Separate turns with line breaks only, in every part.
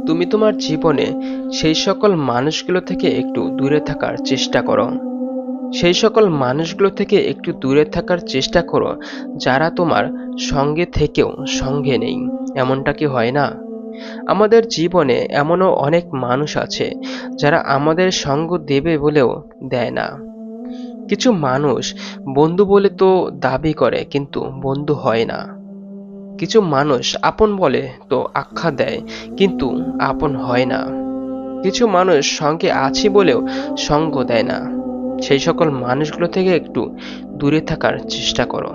তুমি তোমার জীবনে সেই সকল মানুষগুলো থেকে একটু দূরে থাকার চেষ্টা করো। সেই সকল মানুষগুলো থেকে একটু দূরে থাকার চেষ্টা করো যারা তোমার সঙ্গে থেকেও সঙ্গে নেই। এমনটা কি হয় না? আমাদের জীবনে এমনও অনেক মানুষ আছে যারা আমাদের সঙ্গ দেবে বলেও দেয় না। কিছু মানুষ বন্ধু বলে তো দাবি করে কিন্তু বন্ধু হয় না। কিছু মানুষ আপন বলে তো আখ্যা দেয় কিন্তু আপন হয় না। কিছু মানুষ সঙ্গে আছি বলেও সঙ্গ দেয় না। সেই সকল মানুষগুলো থেকে একটু দূরে থাকার চেষ্টা করো।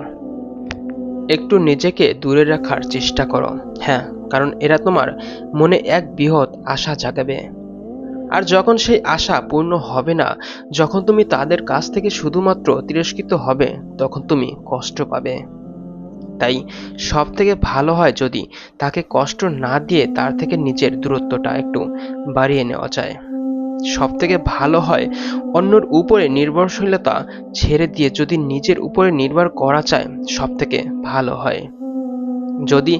একটু নিজেকে দূরে রাখার চেষ্টা করো। হ্যাঁ, কারণ এরা তোমার মনে এক বৃহৎ আশা জাগাবে। আর যখন সেই আশা পূর্ণ হবে না, যখন তুমি তাদের কাছ থেকে শুধুমাত্র তিরস্কৃত হবে, তখন তুমি কষ্ট পাবে। তাই সব থেকে ভালো হয় যদি তাকে কষ্ট না দিয়ে তার থেকে নিজের দূরত্বটা একটু বাড়িয়ে নেওয়া যায়। সব থেকে ভালো হয় অন্যের উপরে নির্ভরশীলতা ছেড়ে দিয়ে যদি নিজের উপরে নির্ভর করা যায়, সব থেকে ভালো হয়। যদি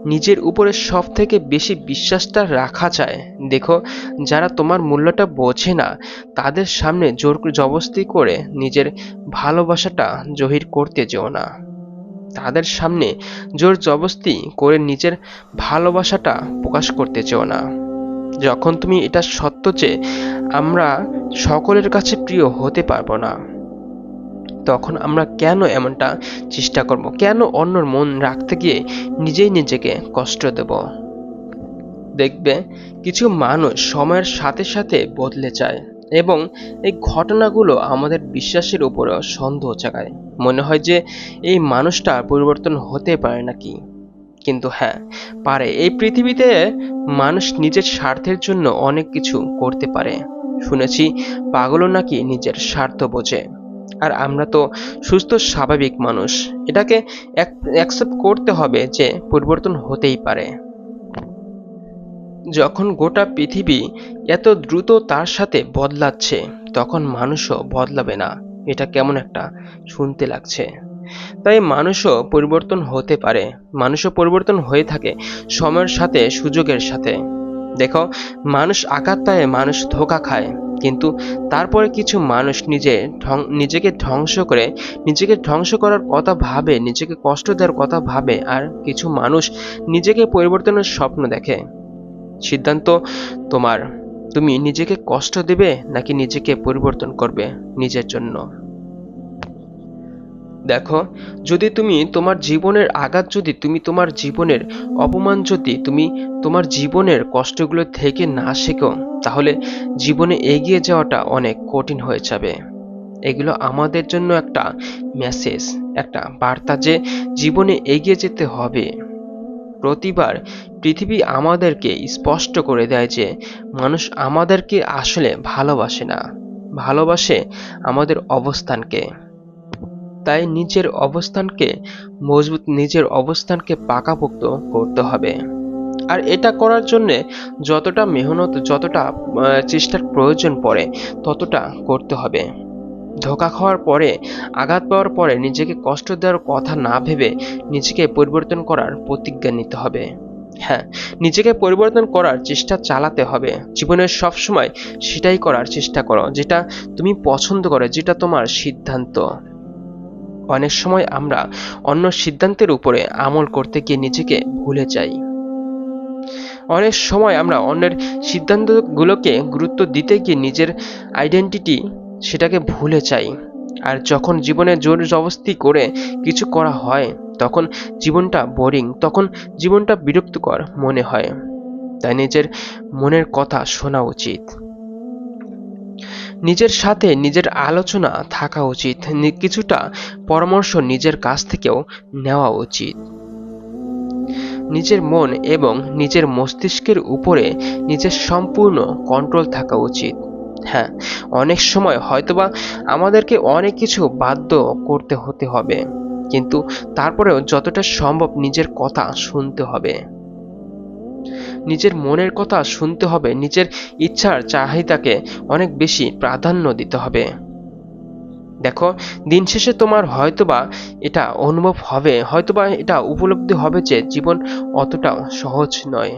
নিজের উপরে সব থেকে বেশি বিশ্বাসটা রাখা যায়, দেখো, যারা তোমার মূল্যটা বোঝে না তাদের সামনে জোর জবরদস্তি করে নিজের ভালোবাসাটা জহির করতে যেও না। তাদের সামনে জোর জবরদস্তি করে নিজের ভালোবাসাটা প্রকাশ করতে চেও না। যখন তুমি এটা সত্য যে আমরা সকলের কাছে প্রিয় হতে পারবো না, তখন আমরা কেন এমনটা চেষ্টা করব? কেন অন্যর মন রাখতে গিয়ে নিজেই নিজেকে কষ্ট দেব? দেখবে, কিছু মানুষ সময়ের সাথে সাথে বদলে যায় এবং এই ঘটনাগুলো আমাদের বিশ্বাসের উপরেও সন্দেহ জাগায়। মনে হয় যে এই মানুষটা পরিবর্তন হতে পারে নাকি। কিন্তু হ্যাঁ, পারে। এই পৃথিবীতে মানুষ নিজের স্বার্থের জন্য অনেক কিছু করতে পারে। শুনেছি পাগলও নাকি নিজের স্বার্থ বোঝে। আর আমরা তো সুস্থ স্বাভাবিক মানুষ, এটাকে অ্যাকসেপ্ট করতে হবে যে পরিবর্তন হতেই পারে। যখন গোটা পৃথিবী এত দ্রুত তার সাথে বদলাচ্ছে, তখন মানুষও বদলাবে না? এটা কেমন একটা শুনতে লাগছে। তাই মানুষও পরিবর্তন হতে পারে। মানুষও পরিবর্তন হয়ে থাকে সময়ের সাথে, সুযোগের সাথে। দেখো, মানুষ আঘাত পায়, মানুষ ধোঁকা খায়, কিন্তু তারপরে কিছু মানুষ নিজেকে ধ্বংস করে, নিজেকে ধ্বংস করার কথা ভাবে, নিজেকে কষ্ট দেওয়ার কথা ভাবে। আর কিছু মানুষ নিজেকে পরিবর্তনের স্বপ্ন দেখে। সিদ্ধান্ত তোমার। তুমি নিজেকে কষ্ট দেবে নাকি নিজেকে পরিবর্তন করবে নিজের জন্য? দেখো, যদি তুমি তোমার জীবনের আঘাত, যদি তুমি তোমার জীবনের অপমান, যদি তুমি তোমার জীবনের কষ্টগুলো থেকে না শেখো, তাহলে জীবনে এগিয়ে যাওয়াটা অনেক কঠিন হয়ে যাবে। এগুলো আমাদের জন্য একটা মেসেজ, একটা বার্তা যে জীবনে এগিয়ে যেতে হবে। প্রতিবার পৃথিবী আমাদেরকে স্পষ্ট করে দেয় যে মানুষ আমাদেরকে আসলে ভালোবাসে না, ভালোবাসে আমাদের অবস্থানকে। তাই নিজের অবস্থানকে মজবুত, নিজের অবস্থানকে পাকাপোক্ত করতে হবে। আর এটা করার জন্য যতটা মেহনত, যতটা চেষ্টার প্রয়োজন পড়ে, ততটা করতে হবে। ধোঁকা খাওয়ার পরে, আঘাত পাওয়ার পরে নিজেকে কষ্ট দেওয়ার কথা না ভেবে নিজেকে পরিবর্তন করার প্রতিজ্ঞা নিতে হবে। হ্যাঁ, নিজেকে পরিবর্তন করার চেষ্টা চালাতে হবে। জীবনের সব সময় সেটাই করার চেষ্টা করো যেটা তুমি পছন্দ করো, যেটা তোমার সিদ্ধান্ত। অনেক সময় আমরা অন্য সিদ্ধান্তের উপরে আমল করতে গিয়ে নিজেকে ভুলে যাই। অনেক সময় আমরা অন্যের সিদ্ধান্তগুলোকে গুরুত্ব দিতে গিয়ে নিজের আইডেন্টিটি, সেটাকে ভুলে যাই। আর যখন জীবনে জোর জবরদস্তি করে কিছু করা হয়, তখন জীবনটা বোরিং, তখন জীবনটা বিরক্তিকর মনে হয়। তাই নিজের মনের কথা শোনা উচিত। নিজের সাথে নিজের আলোচনা থাকা উচিত। কিছুটা পরামর্শ নিজের কাছ থেকেও নেওয়া উচিত। নিজের মন এবং নিজের মস্তিষ্কের উপরে নিজের সম্পূর্ণ কন্ট্রোল থাকা উচিত। হ্যাঁ, অনেক সময় হয়তোবা আমাদেরকে অনেক কিছু বাধ্য করতে হতে হবে, কিন্তু তারপরেও যতটা সম্ভব নিজের কথা শুনতে হবে। নিজের মনের কথা শুনতে হবে। নিজের ইচ্ছার চাহিদাকে অনেক বেশি প্রাধান্য দিতে হবে। দেখো, দিন শেষে তোমার হয়তোবা এটা অনুভব হবে, হয়তোবা এটা উপলব্ধি হবে যে জীবন অতটাও সহজ নয়।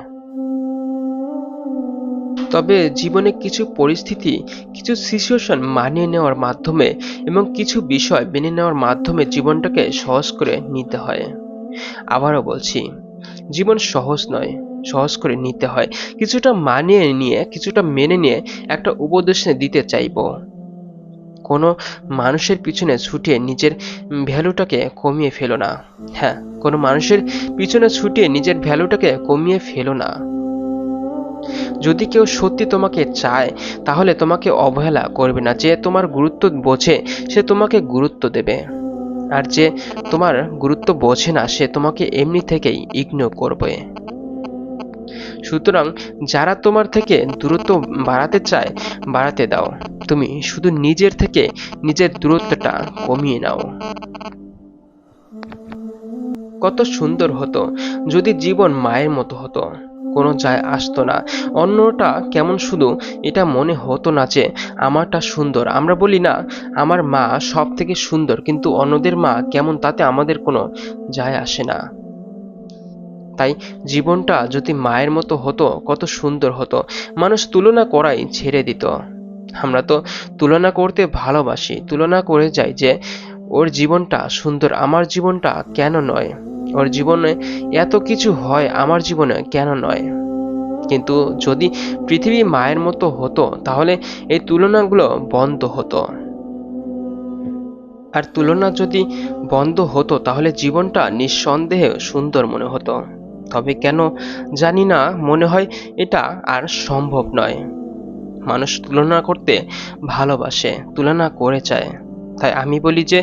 তবে জীবনে কিছু পরিস্থিতি, কিছু সিচুয়েশন মানিয়ে নেওয়ার মাধ্যমে এবং কিছু বিষয় মেনে নেওয়ার মাধ্যমে জীবনটাকে সহজ করে নিতে হয়। আবারও বলছি, জীবন সহজ নয়, সহজ করে নিতে হয়। কিছুটা মানিয়ে নিয়ে, কিছুটা মেনে নিয়ে একটা উপদেশ দিতে চাইবো। কোনো মানুষের পিছনে ছুটে নিজের ভ্যালুটাকে কমিয়ে ফেলো না। হ্যাঁ, কোনো মানুষের পিছনে ছুটে নিজের ভ্যালুটাকে কমিয়ে ফেলো না। যদি কেউ সত্যি তোমাকে চায়, তাহলে তোমাকে অবহেলা করবে না। যে তোমার গুরুত্ব বোঝে, সে তোমাকে গুরুত্ব দেবে। আর যে তোমার গুরুত্ব বোঝে না, সে তোমাকে এমনি থেকেই ইগনোর করবে। সুতরাং যারা তোমার থেকে দূরত্ব বাড়াতে চায়, বাড়াতে দাও। তুমি শুধু নিজের থেকে নিজের দূরত্বটা কমিয়ে নাও। কত সুন্দর হতো যদি জীবন মায়ের মতো হতো, কোনো যায় আসতো না অন্যটা কেমন, শুধু এটা মনে হতো না যে আমারটা সুন্দর। আমরা বলি না, আমার মা সব থেকে সুন্দর, কিন্তু অন্যদের মা কেমন তাতে আমাদের কোনো যায় আসে না। তাই জীবনটা যদি মায়ের মতো হতো, কত সুন্দর হতো। মানুষ তুলনা করাই ছেড়ে দিত। আমরা তো তুলনা করতে ভালোবাসি, তুলনা করে যাই যে ওর জীবনটা সুন্দর, আমার জীবনটা কেন নয়, ওর জীবনে এত কিছু হয়, আমার জীবনে কেন নয়। কিন্তু যদি পৃথিবী মায়ের মতো হতো, তাহলে এই তুলনাগুলো বন্ধ হতো। আর তুলনা যদি বন্ধ হতো, তাহলে জীবনটা নিঃসন্দেহে সুন্দর মনে হতো। তবে কেন জানি না, মনে হয় এটা আর সম্ভব নয়। মানুষ তুলনা করতে ভালোবাসে, তুলনা করে চায়। তাই আমি বলি যে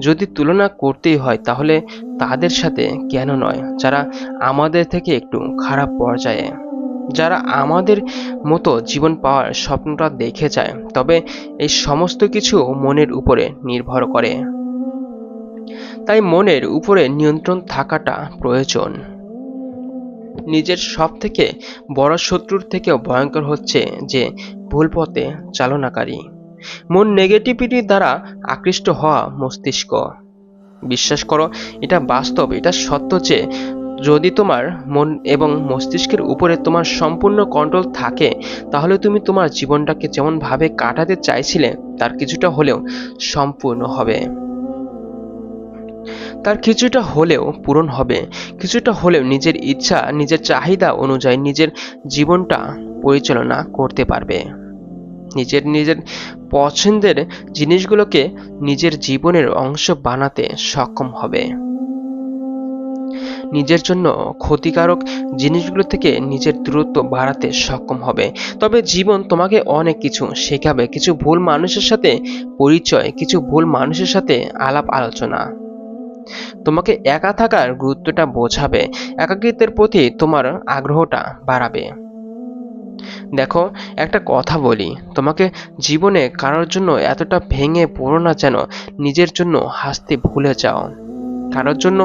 যদি তুলনা করতেই হয়, তাহলে তাদের সাথে কেন নয়, যারা আমাদের থেকে একটু খারাপ পর্যায়ে, যারা আমাদের মতো জীবন পাওয়ার স্বপ্নটা দেখে যায়। তবে এই সমস্ত কিছু মনের উপরে নির্ভর করে। তাই মনের উপরে নিয়ন্ত্রণ থাকাটা প্রয়োজন। নিজের সব থেকে বড় শত্রুর থেকেও ভয়ঙ্কর হচ্ছে যে ভুল পথে চালনাকারী। মন নেগেটিভিটির দ্বারা আকৃষ্ট হওয়া মস্তিষ্ক। বিশ্বাস করো, এটা বাস্তব, এটা সত্য যে যদি তোমার মন এবং মস্তিষ্কের উপরে তোমার সম্পূর্ণ কন্ট্রোল থাকে, তাহলে তুমি তোমার জীবনটাকে যেমন ভাবে কাটাতে চাইছিলে, তার কিছুটা হলেও সম্পূর্ণ হবে, তার কিছুটা হলেও পূরণ হবে। কিছুটা হলেও নিজের ইচ্ছা, নিজের চাহিদা অনুযায়ী নিজের জীবনটা পরিচালনা করতে পারবে। নিজের নিজের পছন্দের জিনিসগুলোকে নিজের জীবনের অংশ বানাতে সক্ষম হবে। নিজের জন্য ক্ষতিকারক জিনিসগুলো থেকে নিজের দূরত্ব বাড়াতে সক্ষম হবে। তবে জীবন তোমাকে অনেক কিছু শেখাবে, কিছু ভুল মানুষের সাথে পরিচয়, কিছু ভুল মানুষের সাথে আলাপ আলোচনা তোমাকে একা থাকার গুরুত্বটা বোঝাবে, একাকিত্বের প্রতি তোমার আগ্রহটা বাড়াবে। দেখো, একটা কথা বলি তোমাকে, জীবনে কারোর জন্য এতটা ভেঙে পড়ো না যেন নিজের জন্য হাসতে ভুলে যাও। কারোর জন্য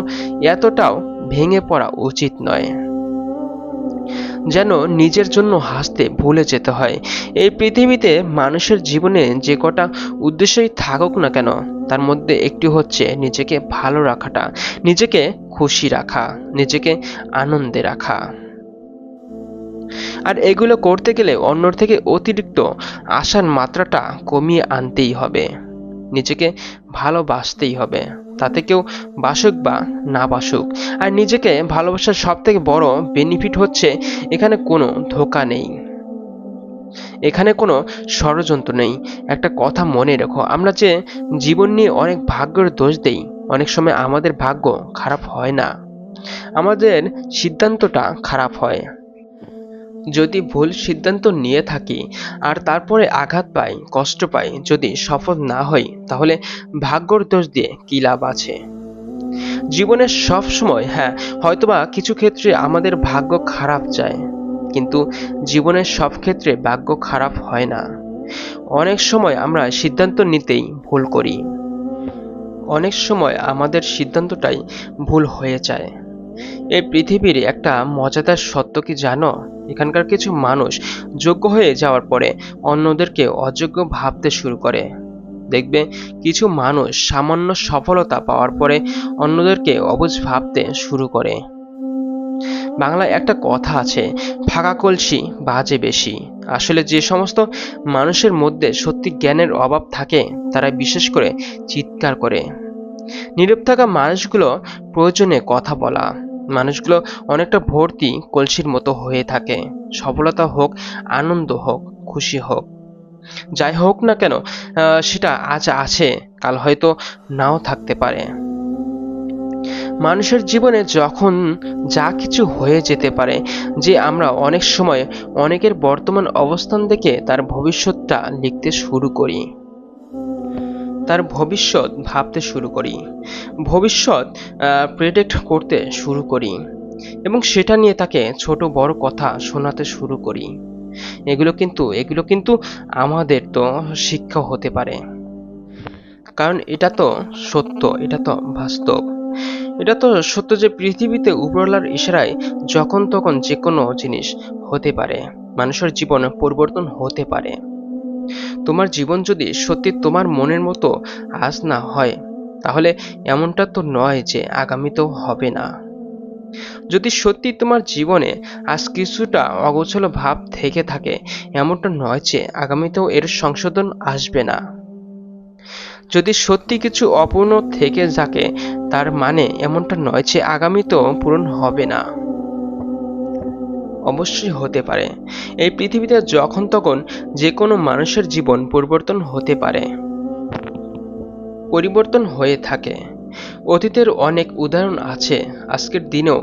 এতটাও ভেঙে পড়া উচিত নয় যেন নিজের জন্য হাসতে ভুলে যেতে হয়। এই পৃথিবীতে মানুষের জীবনে যে কটা উদ্দেশ্যই থাকুক না কেন, তার মধ্যে একটি হচ্ছে নিজেকে ভালো রাখাটা, নিজেকে খুশি রাখা, নিজেকে আনন্দে রাখা। আর এগুলো করতে গেলে অন্যর থেকে অতিরিক্ত আশার মাত্রাটা কমিয়ে আনতেই হবে। নিজেকে ভালোবাসতেই হবে, তাতে কেউ বাসুক বা না বাসুক। আর নিজেকে ভালোবাসার সব থেকে বড় বেনিফিট হচ্ছে এখানে কোনো ধোঁকা নেই, এখানে কোনো ষড়যন্ত্র নেই। একটা কথা মনে রেখো, আমরা যে জীবন নিয়ে অনেক ভাগ্যের দোষ দেই, অনেক সময় আমাদের ভাগ্য খারাপ হয় না, আমাদের সিদ্ধান্তটা খারাপ হয়। যদি ভুল সিদ্ধান্ত নিয়ে থাকি আর তারপরে আঘাত পাই, কষ্ট পাই, যদি সফল না হই, তাহলে ভাগ্যর দোষ দিয়ে কি লাভ আছে? জীবনের সব সময়, হ্যাঁ, হয়তোবা কিছু ক্ষেত্রে আমাদের ভাগ্য খারাপ যায়, কিন্তু জীবনের সব ক্ষেত্রে ভাগ্য খারাপ হয় না। অনেক সময় আমরা সিদ্ধান্ত নিতেই ভুল করি, অনেক সময় আমাদের সিদ্ধান্তটাই ভুল হয়ে যায়। এই পৃথিবীর একটা মজাদার সত্য কি জানো? এখানকার কিছু মানুষ যোগ্য হয়ে যাওয়ার পরে অন্যদেরকে অযোগ্য ভাবতে শুরু করে। দেখবে কিছু মানুষ সামান্য সফলতা পাওয়ার পরে অন্যদেরকে অবুঝ ভাবতে শুরু করে। বাংলায় একটা কথা আছে, ফাঁকা কলসি বাজে বেশি। আসলে যে সমস্ত মানুষের মধ্যে সত্যি জ্ঞানের অভাব থাকে তারা বিশেষ করে চিৎকার করে। নীরব থাকা মানুষগুলো প্রয়োজনে কথা বলা মানুষগুলো অনেকটা ভর্তি কলসির মতো হয়ে থাকে। সফলতা হোক, আনন্দ হোক, খুশি হোক, যাই হোক না কেন, সেটা আজ আছে, কাল হয়তো নাও থাকতে পারে। মানুষের জীবনে যখন যা কিছু হয়ে যেতে পারে, যে আমরা অনেক সময় অনেকের বর্তমান অবস্থান দেখে তার ভবিষ্যৎটা লিখতে শুরু করি, তার ভবিষ্যৎ ভাবতে শুরু করি, ভবিষ্যৎ প্রেডিক্ট করতে শুরু করি এবং সেটা নিয়ে তাকে ছোট বড় কথা শোনাতে শুরু করি। এগুলো কিন্তু আমাদের তো শিক্ষা হতে পারে, কারণ এটা তো সত্য, এটা তো বাস্তব। এটা তো সত্য যে পৃথিবীতে উপরওয়ালার ইশারায় যখন তখন যে কোনো জিনিস হতে পারে, মানুষের জীবন পরিবর্তন হতে পারে। তোমার জীবন যদি সত্যি তোমার মনের মতো আজ না হয়, তাহলে এমনটা তো নয় যে আগামীতেও হবে না। যদি সত্যি তোমার জীবনে আজ কিছুটা অগোছালো ভাব থেকে থাকে, এমনটা নয় যে আগামীতেও এর সংশোধন আসবে না। যদি সত্যি কিছু অপূর্ণ থেকে থাকে, তার মানে এমনটা নয় যে আগামীতেও পূরণ হবে না। অবশ্যই হতে পারে। এই পৃথিবীতে যখন তখন যে কোনো মানুষের জীবন পরিবর্তন হতে পারে, পরিবর্তন হয়ে থাকে। অতীতের অনেক উদাহরণ আছে, আজকের দিনেও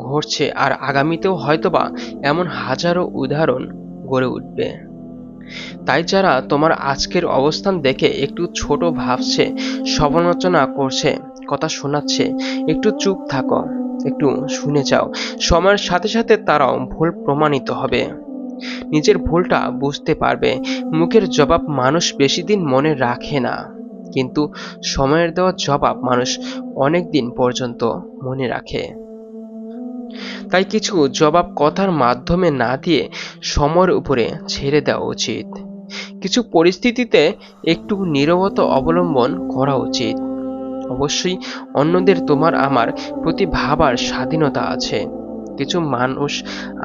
ঘটছে, আর আগামীতেও হয়তোবা এমন হাজারো উদাহরণ গড়ে উঠবে। তাই যারা তোমার আজকের অবস্থান দেখে একটু ছোট ভাবছে, সমালোচনা করছে, কথা শোনাচ্ছে, একটু চুপ থাকো, একটু শুনে যাও। সময়ের সাথে সাথে তারাও ভুল প্রমাণিত হবে, নিজের ভুলটা বুঝতে পারবে। মুখের জবাব মানুষ বেশি দিন মনে রাখে না, কিন্তু সময়ের দেওয়া জবাব মানুষ অনেক দিন পর্যন্ত মনে রাখে। তাই কিছু জবাব কথার মাধ্যমে না দিয়ে সময়ের উপরে ছেড়ে দেওয়া উচিত। কিছু পরিস্থিতিতে একটু নীরবতা অবলম্বন করা উচিত। অবশ্যই অন্যদের তোমার আমার প্রতি ভাবার স্বাধীনতা আছে। কিছু মানুষ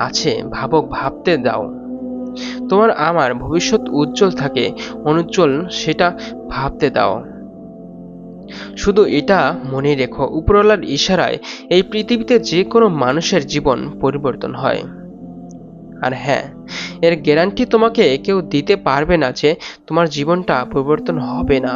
আছে, ভাবক, ভাবতে দাও। তোমার আমার ভবিষ্যৎ উজ্জ্বল থাকে অনুজ্জ্বল, সেটা ভাবতে দাও। শুধু এটা মনে রেখো, উপরওয়ালার ইশারায় এই পৃথিবীতে যে কোনো মানুষের জীবন পরিবর্তন হয়। আর হ্যাঁ, এর গ্যারান্টি তোমাকে কেউ দিতে পারবে না যে তোমার জীবনটা পরিবর্তন হবে না।